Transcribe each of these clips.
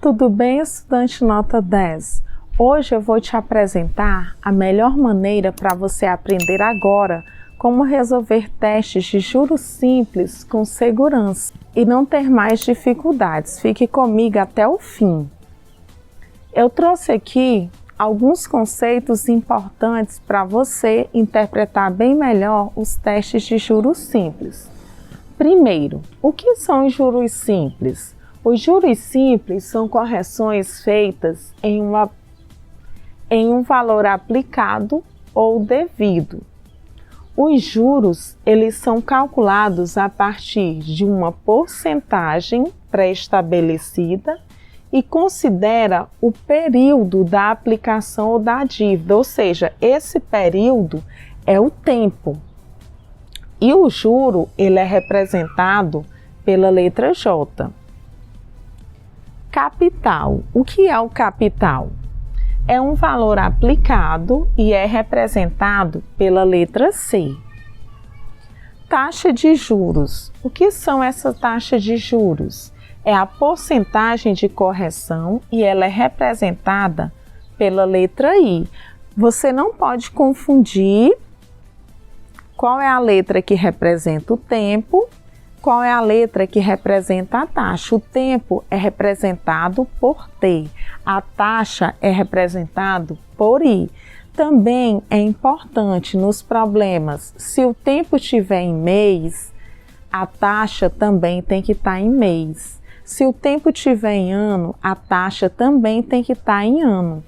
Tudo bem, estudante nota 10? Hoje eu vou te apresentar a melhor maneira para você aprender agora como resolver testes de juros simples com segurança e não ter mais dificuldades. Fique comigo até o fim. Eu trouxe aqui alguns conceitos importantes para você interpretar bem melhor os testes de juros simples. Primeiro, o que são os juros simples? Os juros simples são correções feitas em um valor aplicado ou devido. Os juros, eles são calculados a partir de uma porcentagem pré-estabelecida e considera o período da aplicação ou da dívida, ou seja, esse período é o tempo. E o juro, ele é representado pela letra J. Capital. O que é o capital? É um valor aplicado e é representado pela letra C. Taxa de juros. O que são essas taxas de juros? É a porcentagem de correção e ela é representada pela letra I. Você não pode confundir qual é a letra que representa o tempo, qual é a letra que representa a taxa. O tempo é representado por T, a taxa é representado por I. Também é importante nos problemas, se o tempo estiver em mês, a taxa também tem que estar em mês. Se o tempo estiver em ano, a taxa também tem que estar em ano.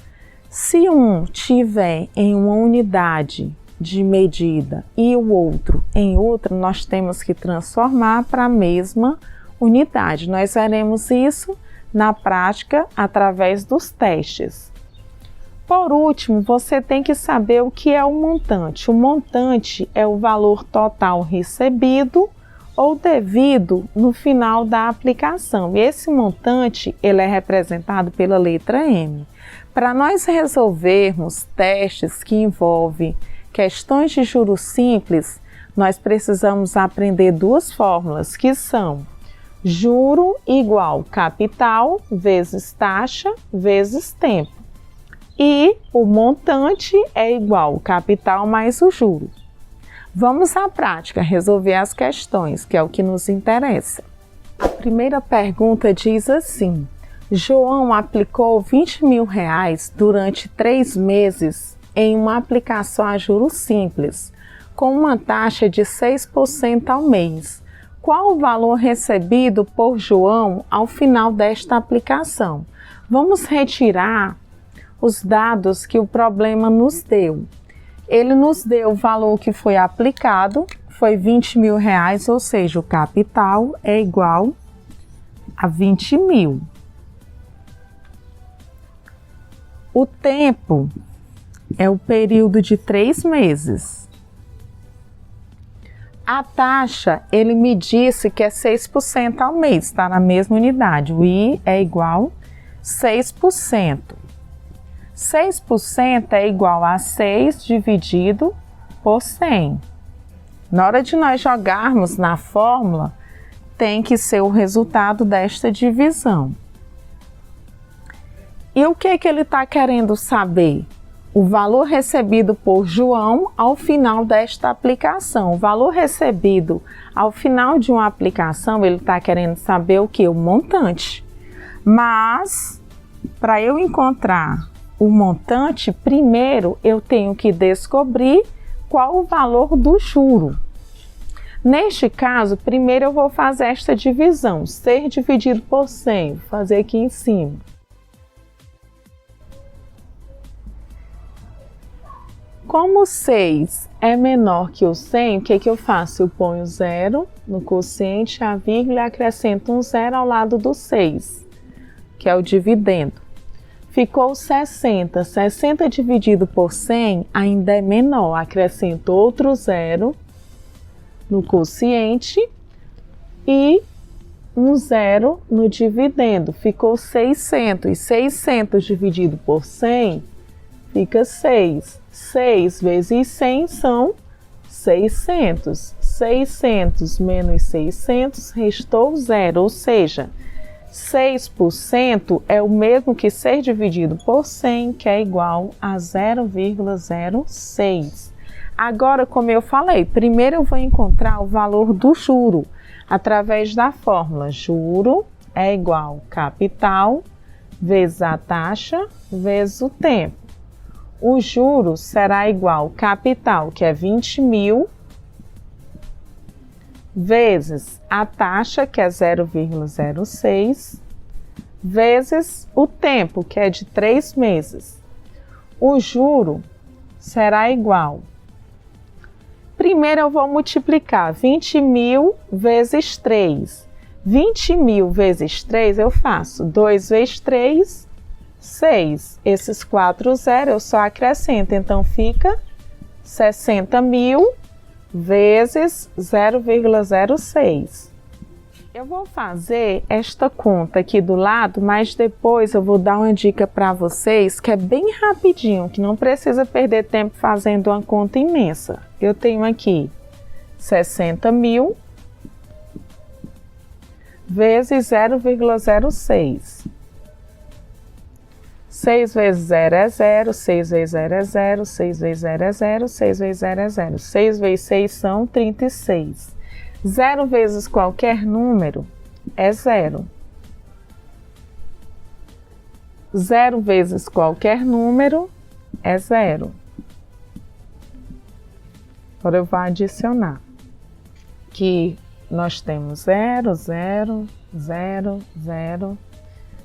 Se um estiver em uma unidade de medida e o outro em outra, nós temos que transformar para a mesma unidade. Nós veremos isso na prática através dos testes. Por último, você tem que saber o que é o montante. O montante é o valor total recebido ou devido no final da aplicação. E esse montante, ele é representado pela letra M. Para nós resolvermos testes que envolvem questões de juros simples, nós precisamos aprender duas fórmulas, que são juro igual capital vezes taxa vezes tempo. E o montante é igual capital mais o juro. Vamos à prática resolver as questões, que é o que nos interessa. A primeira pergunta diz assim: João aplicou R$20.000 durante 3 meses em uma aplicação a juros simples, com uma taxa de 6% ao mês. Qual o valor recebido por João ao final desta aplicação? Vamos retirar os dados que o problema nos deu. Ele nos deu o valor que foi aplicado, foi R$20.000, ou seja, o capital é igual a 20.000. O tempo é o período de 3 meses. A taxa, ele me disse que é 6% ao mês, está na mesma unidade. O I é igual a 6%. 6% é igual a 6 dividido por 100. Na hora de nós jogarmos na fórmula, tem que ser o resultado desta divisão. E o que ele está querendo saber? O valor recebido por João ao final desta aplicação. O valor recebido ao final de uma aplicação, ele está querendo saber o que? O montante. Mas, para eu encontrar o montante, primeiro eu tenho que descobrir qual o valor do juro. Neste caso, primeiro eu vou fazer esta divisão. 6 dividido por 100, vou fazer aqui em cima. Como 6 é menor que o 100, o que eu faço? Eu ponho 0 no quociente, a vírgula, e acrescento um 0 ao lado do 6, que é o dividendo. Ficou 60. 60 dividido por 100 ainda é menor. Acrescento outro 0 no quociente e um 0 no dividendo. Ficou 600. 600 dividido por 100 fica 6. 6 vezes 100 são 600. 600 menos 600 restou 0, ou seja, 6% é o mesmo que 6 dividido por 100, que é igual a 0,06. Agora, como eu falei, primeiro eu vou encontrar o valor do juro através da fórmula juro é igual capital vezes a taxa vezes o tempo. O juro será igual capital, que é 20.000, vezes a taxa, que é 0,06, vezes o tempo, que é de 3 meses. O juro será igual. Primeiro eu vou multiplicar 20.000 vezes 3. 20.000 vezes 3 eu faço 2 vezes 3, 6. Esses 4 zeros eu só acrescento, então fica 60.000 vezes 0,06. Eu vou fazer esta conta aqui do lado, mas depois eu vou dar uma dica para vocês que é bem rapidinho, que não precisa perder tempo fazendo uma conta imensa. Eu tenho aqui 60.000 vezes 0,06. 6 vezes 0 é 0, 6 vezes 0 é 0, 6 vezes 0 é 0, 6 vezes 0 é 0. 6 vezes 6 são 36. 0 vezes qualquer número é 0. 0 vezes qualquer número é 0. Agora eu vou adicionar. Que nós temos 0, 0, 0, 0,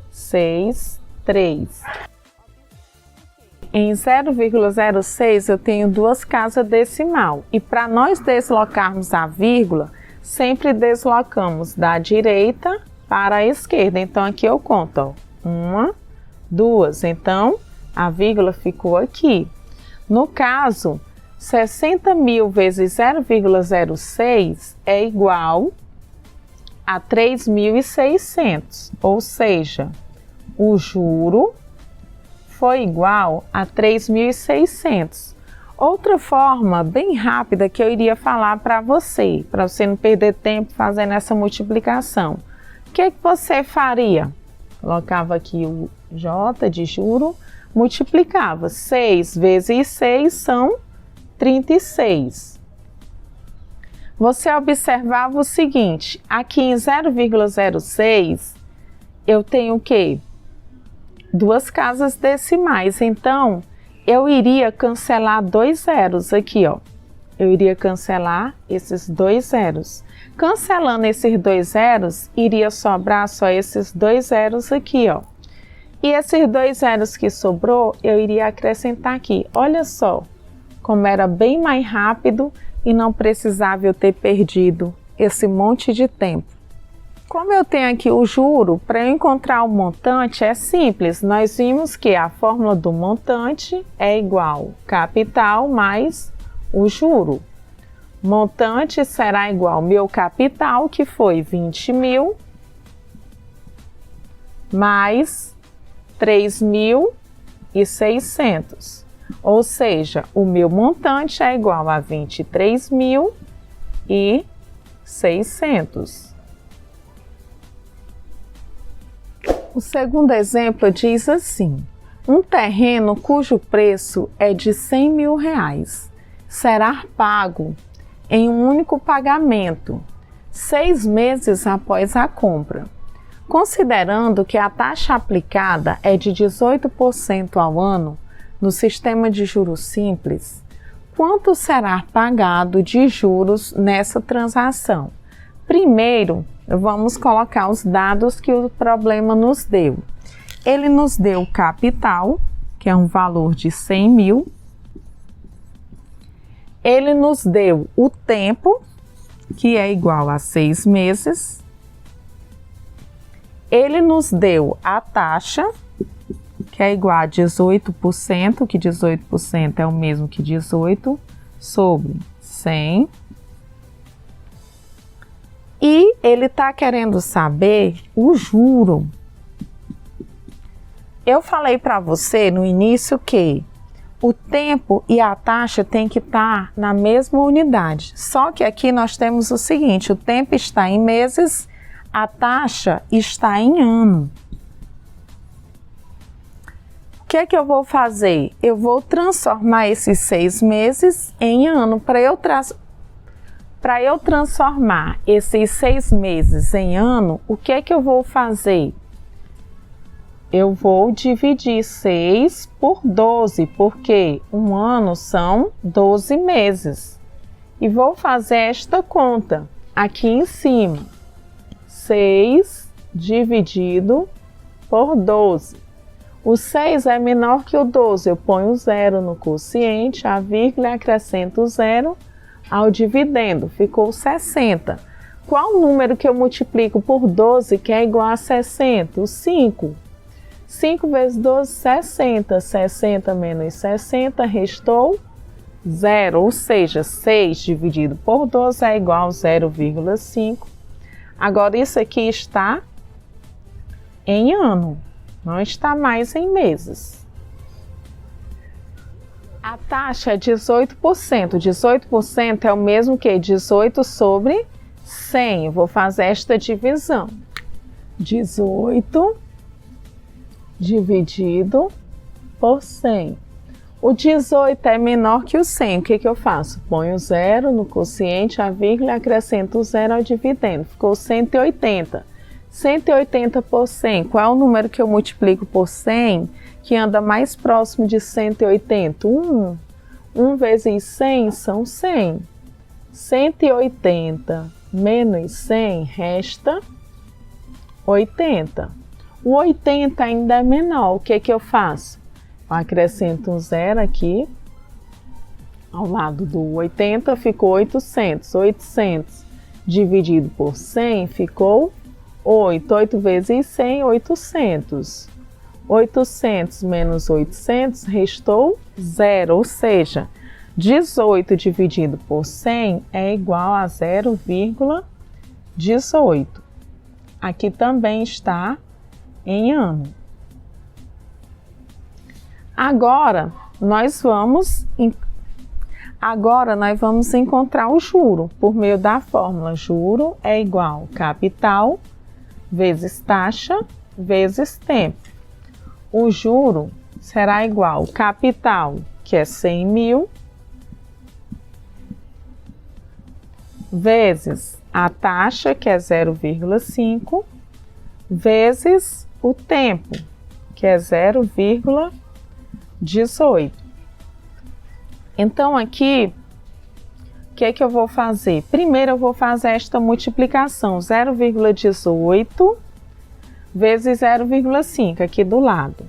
6, 3. Em 0,06 eu tenho duas casas decimal. E para nós deslocarmos a vírgula, sempre deslocamos da direita para a esquerda. Então aqui eu conto, ó, 1, 2. Então a vírgula ficou aqui. No caso, 60.000 vezes 0,06 é igual a 3.600, ou seja, o juro foi igual a 3.600. Outra forma bem rápida que eu iria falar para você não perder tempo fazendo essa multiplicação. O que você faria? Colocava aqui o J de juro, multiplicava. 6 vezes 6 são 36. Você observava o seguinte, aqui em 0,06 eu tenho o quê? Duas casas decimais, então eu iria cancelar 2 zeros aqui, ó. Eu iria cancelar esses 2 zeros. Cancelando esses 2 zeros, iria sobrar só esses 2 zeros aqui, ó. E esses 2 zeros que sobrou, eu iria acrescentar aqui. Olha só como era bem mais rápido e não precisava eu ter perdido esse monte de tempo. Como eu tenho aqui o juro, para eu encontrar o montante é simples. Nós vimos que a fórmula do montante é igual capital mais o juro. Montante será igual ao meu capital, que foi 20.000, mais 3.600. Ou seja, o meu montante é igual a 23.600. O segundo exemplo diz assim: um terreno cujo preço é de R$100.000 será pago em um único pagamento, 6 meses após a compra. Considerando que a taxa aplicada é de 18% ao ano no sistema de juros simples, quanto será pagado de juros nessa transação? Primeiro, vamos colocar os dados que o problema nos deu. Ele nos deu o capital, que é um valor de 100.000. Ele nos deu o tempo, que é igual a 6 meses. Ele nos deu a taxa, que é igual a 18%, que 18% é o mesmo que 18 sobre 100. E ele está querendo saber o juro. Eu falei para você no início que o tempo e a taxa têm que estar na mesma unidade. Só que aqui nós temos o seguinte, o tempo está em meses, A taxa está em ano. O que é que eu vou fazer? Eu vou transformar esses 6 meses em ano. Para eu transformar esses 6 meses em ano, o que é que eu vou fazer? Eu vou dividir 6 por 12, porque um ano são 12 meses. E vou fazer esta conta aqui em cima. 6 dividido por 12. O 6 é menor que o 12, eu ponho 0 no quociente, a vírgula e acrescento 0 ao dividendo, ficou 60. Qual o número que eu multiplico por 12 que é igual a 60? O 5. 5 vezes 12, 60. 60 menos 60, restou 0, ou seja, 6 dividido por 12 é igual a 0,5. Agora isso aqui está em ano, não está mais em meses. A taxa é 18%. 18% é o mesmo que 18 sobre 100. Eu vou fazer esta divisão. 18 dividido por 100. O 18 é menor que o 100. O que eu faço? Ponho 0 no quociente, a vírgula, acrescento 0 ao dividendo. Ficou 180. 180 por 100. Qual é o número que eu multiplico por 100 que anda mais próximo de 180? 1. 1 vezes 100 são 100. 180 menos 100 resta 80. O 80 ainda é menor. O que eu faço? Eu acrescento um 0 aqui. Ao lado do 80 ficou 800. 800 dividido por 100 ficou 8. 8 vezes 100, 800. 800 menos 800 restou 0, ou seja, 18 dividido por 100 é igual a 0,18. Aqui também está em ano. Agora nós vamos encontrar o juro por meio da fórmula. Juro é igual a capital vezes taxa vezes tempo. O juro será igual ao capital, que é 100 mil, vezes a taxa, que é 0,5, vezes o tempo, que é 0,18. Então aqui, o que é que eu vou fazer? Primeiro eu vou fazer esta multiplicação, 0,18 vezes 0,5 aqui do lado.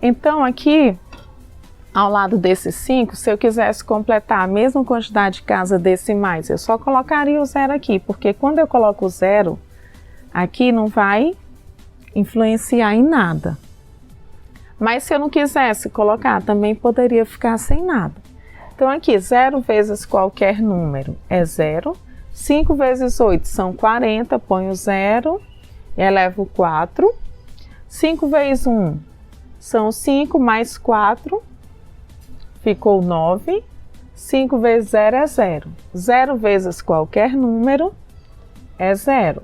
Então aqui, ao lado desses 5, se eu quisesse completar a mesma quantidade de casas decimais, eu só colocaria o 0 aqui, porque quando eu coloco o 0, aqui não vai influenciar em nada. Mas se eu não quisesse colocar, também poderia ficar sem nada. Então aqui, 0 vezes qualquer número é 0. 5 vezes 8 são 40, ponho 0, elevo 4. 5 vezes 1 são 5, mais 4, ficou 9. 5 vezes 0 é 0. 0 vezes qualquer número é 0.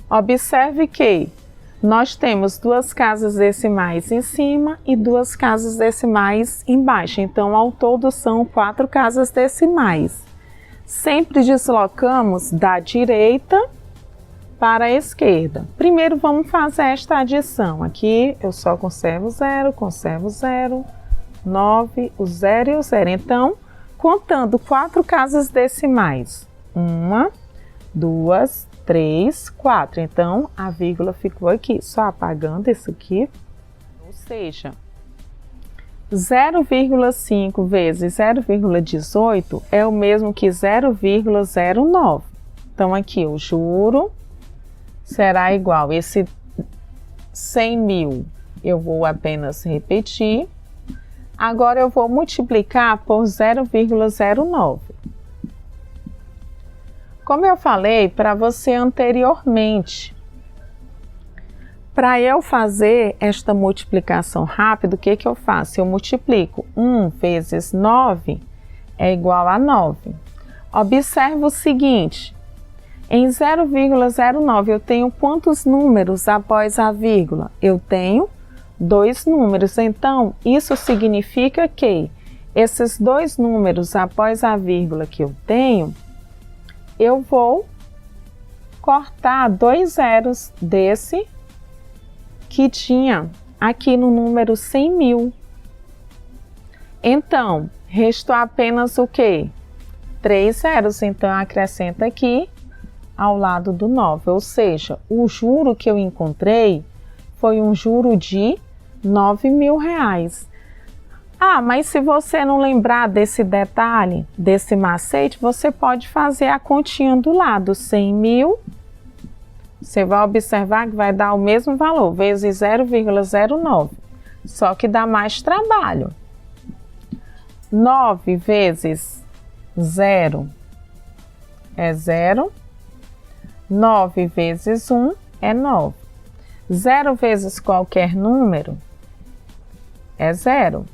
Observe que nós temos 2 casas decimais em cima e 2 casas decimais embaixo. Então, ao todo, são 4 casas decimais. Sempre deslocamos da direita para a esquerda. Primeiro, vamos fazer esta adição. Aqui, eu só conservo 0, 9, o 0 e o 0. Então, contando 4 casas decimais. 1, 2, 3, 4. Então, a vírgula ficou aqui, só apagando isso aqui. Ou seja, 0,5 vezes 0,18 é o mesmo que 0,09. Então, aqui o juro será igual. Esse 100 mil eu vou apenas repetir. Agora, eu vou multiplicar por 0,09. Como eu falei para você anteriormente, Para eu fazer esta multiplicação rápida, o que eu faço? Eu multiplico 1 vezes 9 é igual a 9. Observa o seguinte, em 0,09 eu tenho quantos números após a vírgula? Eu tenho 2 números, então isso significa que esses 2 números após a vírgula que eu tenho, eu vou cortar 2 zeros desse que tinha aqui no número 100.000. Então, restou apenas o quê? 3 zeros, então acrescenta aqui ao lado do 9, ou seja, o juro que eu encontrei foi um juro de R$9.000. Ah, mas se você não lembrar desse detalhe, desse macete, você pode fazer a continha do lado, 100.000, você vai observar que vai dar o mesmo valor, vezes 0,09, só que dá mais trabalho. 9 vezes 0 é 0, 9 vezes 1 é 9. 0 vezes qualquer número é 0.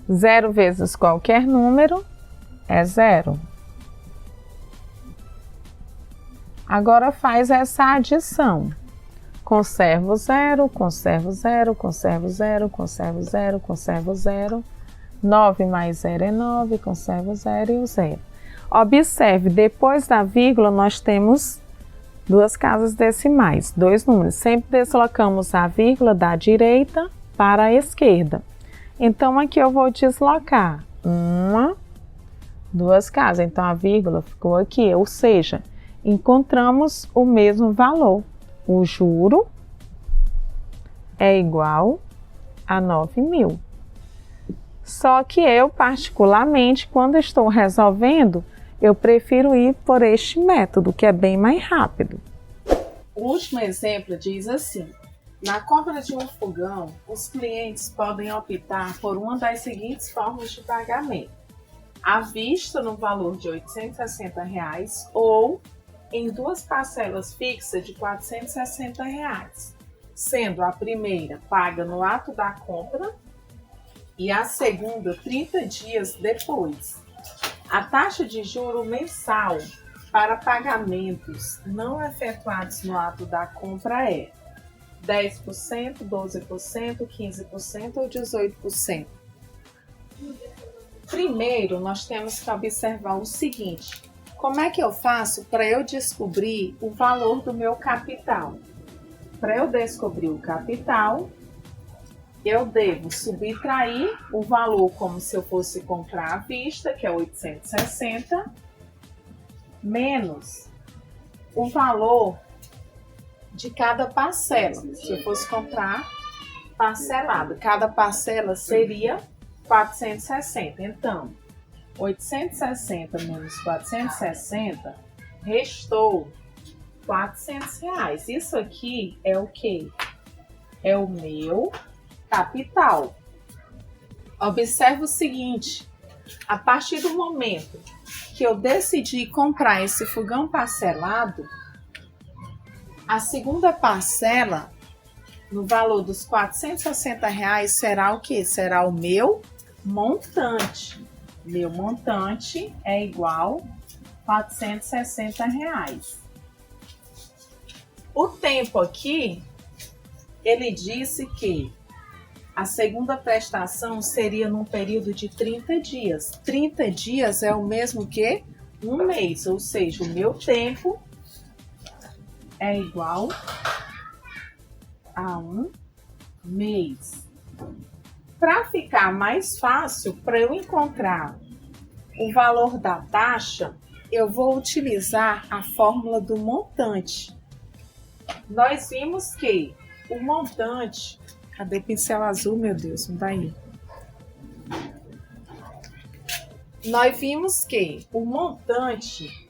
0 vezes qualquer número é 0. Agora faz essa adição. Conservo 0, conservo 0, conservo 0, conservo 0, conservo 0. 9 mais 0 é 9, conservo 0 e o 0. Observe, depois da vírgula nós temos 2 casas decimais, 2 números. Sempre deslocamos a vírgula da direita para a esquerda. Então aqui eu vou deslocar 1, 2 casas. Então a vírgula ficou aqui, ou seja, encontramos o mesmo valor. O juro é igual a 9.000. Só que eu, particularmente, quando estou resolvendo, eu prefiro ir por este método, que é bem mais rápido. O último exemplo diz assim: na compra de um fogão, os clientes podem optar por uma das seguintes formas de pagamento: à vista no valor de R$ 860 ou em 2 parcelas fixas de R$ 460, sendo a primeira paga no ato da compra e a segunda 30 dias depois. A taxa de juro mensal para pagamentos não efetuados no ato da compra é 10%, 12%, 15% ou 18%. Primeiro, nós temos que observar o seguinte: como é que eu faço para eu descobrir o valor do meu capital? Para eu descobrir o capital, eu devo subtrair o valor como se eu fosse comprar à vista, que é 860, menos o valor de cada parcela. Se eu fosse comprar parcelado, cada parcela seria 460. Então, 860 menos 460 restou R$400. Isso aqui é o quê? É o meu capital. Observe o seguinte: a partir do momento que eu decidi comprar esse fogão parcelado, a segunda parcela, no valor dos R$460, será o quê? Será o meu montante. Meu montante é igual a R$460. O tempo aqui, ele disse que a segunda prestação seria num período de 30 dias. 30 dias é o mesmo que um mês, ou seja, o meu tempo é igual a um mês. Para ficar mais fácil, para eu encontrar o valor da taxa, eu vou utilizar a fórmula do montante. Nós vimos que o montante... Cadê pincel azul, meu Deus? Não vai ir. Nós vimos que o montante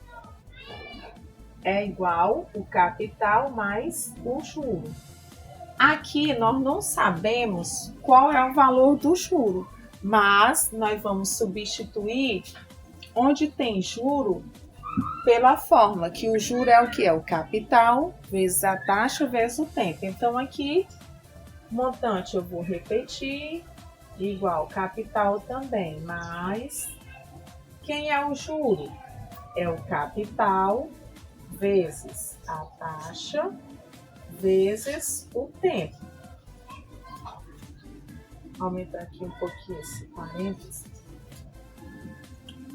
é igual o capital mais o juro. Aqui nós não sabemos qual é o valor do juro, mas nós vamos substituir onde tem juro pela fórmula que o juro é o que? É o capital vezes a taxa vezes o tempo. Então, aqui, montante eu vou repetir, igual capital também, mais quem é o juro? É o capital vezes a taxa vezes o tempo. Aumentar aqui um pouquinho esse parênteses.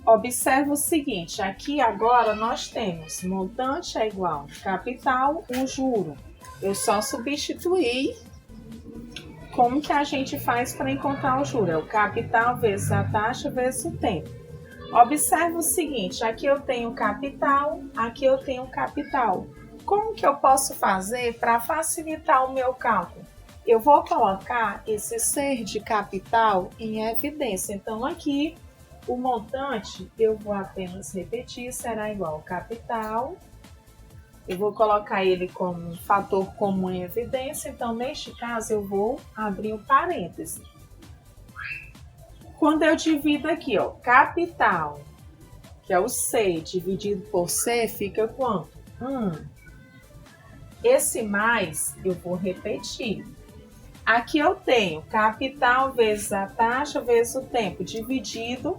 Observa o seguinte, aqui agora nós temos montante é igual capital, o juro. Eu só substituí como que a gente faz para encontrar o juro. É o capital vezes a taxa vezes o tempo. Observa o seguinte, aqui eu tenho capital, aqui eu tenho capital. Como que eu posso fazer para facilitar o meu cálculo? Eu vou colocar esse ser de capital em evidência. Então, aqui, o montante, eu vou apenas repetir, será igual ao capital. Eu vou colocar ele como um fator comum em evidência. Então, neste caso, eu vou abrir um parêntese. Quando eu divido aqui, ó, capital, que é o C, dividido por C, fica quanto? 1. Esse mais, eu vou repetir. Aqui eu tenho capital vezes a taxa vezes o tempo, dividido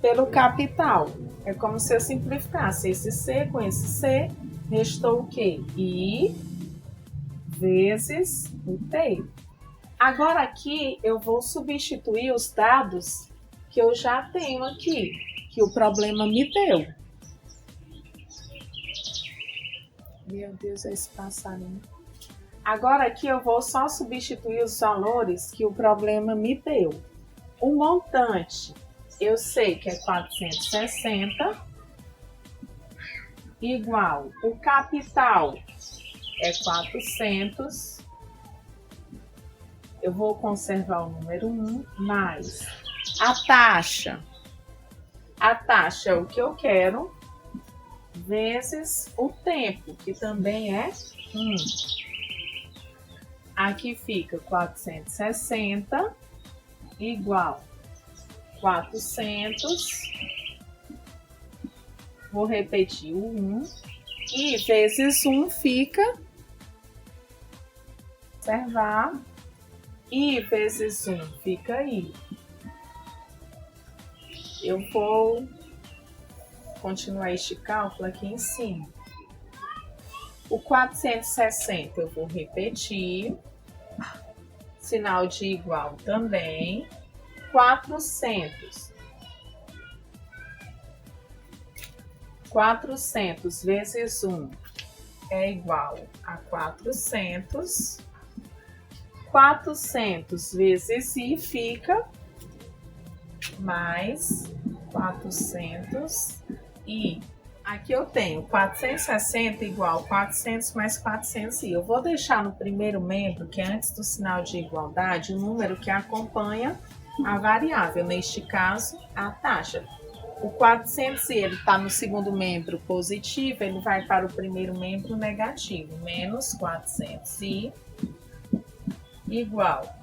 pelo capital. É como se eu simplificasse esse C com esse C, restou o quê? I vezes o T. Agora aqui eu vou substituir os dados que eu já tenho aqui, que o problema me deu. Meu Deus, é esse passarinho. Agora aqui eu vou só substituir os valores que o problema me deu. O montante, eu sei que é 460, igual o capital é 400. Eu vou conservar o número 1, mais a taxa. A taxa é o que eu quero, vezes o tempo, que também é 1. Aqui fica 460 igual 400. Vou repetir o 1. E vezes 1 fica, observar, I vezes 1 fica I. Eu vou continuar este cálculo aqui em cima. O 460 eu vou repetir, sinal de igual também, 400. 400 vezes 1 é igual a 400. 400 vezes I fica mais 400 I. Aqui eu tenho 460 igual 400 mais 400 I. Eu vou deixar no primeiro membro, que é antes do sinal de igualdade, o número que acompanha a variável, neste caso, a taxa. O 400 I ele está no segundo membro positivo, ele vai para o primeiro membro negativo, menos 400 I igual.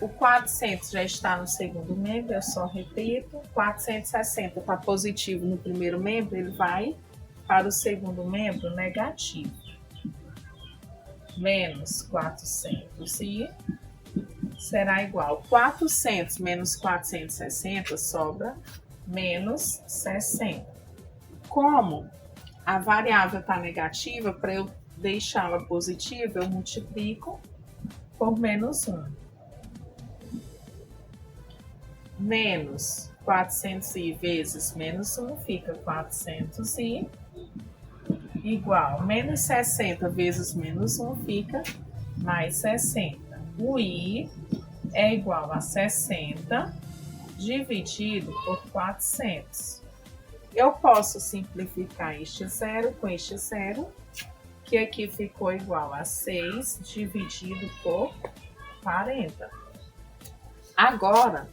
O 400 já está no segundo membro, eu só repito. 460 está positivo no primeiro membro, ele vai para o segundo membro negativo. Menos 400 e será igual. 400 menos 460 sobra menos 60. Como a variável está negativa, para eu deixá-la positiva, eu multiplico por menos 1. Menos 400i vezes menos 1 fica 400i igual. Menos 60 vezes menos 1 fica mais 60. O i é igual a 60 dividido por 400. Eu posso simplificar este zero com este zero, que aqui ficou igual a 6 dividido por 40. Agora,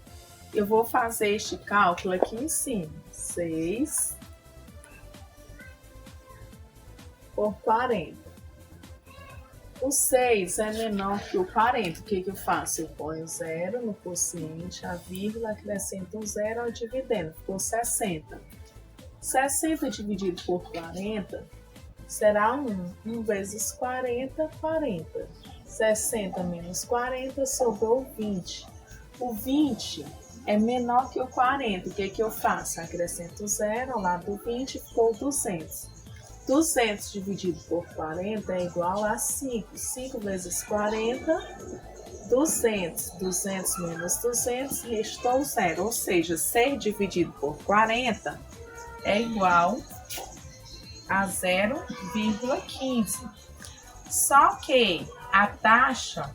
eu vou fazer este cálculo aqui em cima. 6 por 40. O 6 é menor que o 40. O que eu faço? Eu ponho 0 no quociente, a vírgula, acrescento um 0 ao dividendo. Ficou 60. 60 dividido por 40 será 1. 1 vezes 40, 40. 60 menos 40 sobrou 20. O 20 é menor que o 40. O que eu faço? Acrescento 0 ao lado do 20, ficou 200. 200 dividido por 40 é igual a 5. 5 vezes 40, 200. 200 menos 200, restou 0. Ou seja, 6 dividido por 40 é igual a 0,15. Só que a taxa,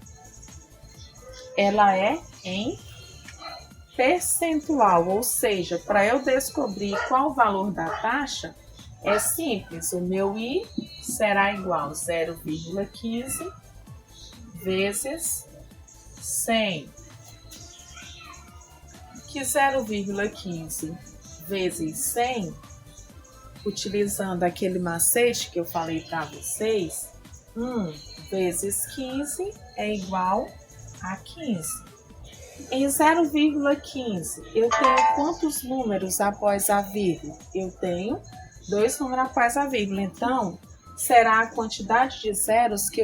ela é em percentual, ou seja, para eu descobrir qual o valor da taxa, é simples. O meu I será igual a 0,15 vezes 100. Que 0,15 vezes 100, utilizando aquele macete que eu falei para vocês, 1 vezes 15 é igual a 15. Em 0,15, eu tenho quantos números após a vírgula? Eu tenho 2 números após a vírgula. Então, será a quantidade de zeros que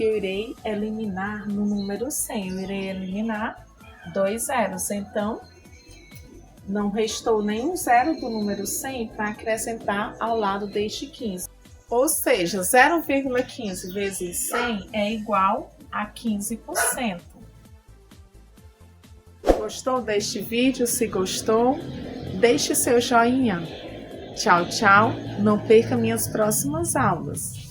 eu irei... eliminar no número 100. Eu irei eliminar 2 zeros. Então, não restou nenhum zero do número 100 para acrescentar ao lado deste 15. Ou seja, 0,15 vezes 100 é igual a 15%. Gostou deste vídeo? Se gostou, deixe seu joinha. Tchau, tchau. Não perca minhas próximas aulas.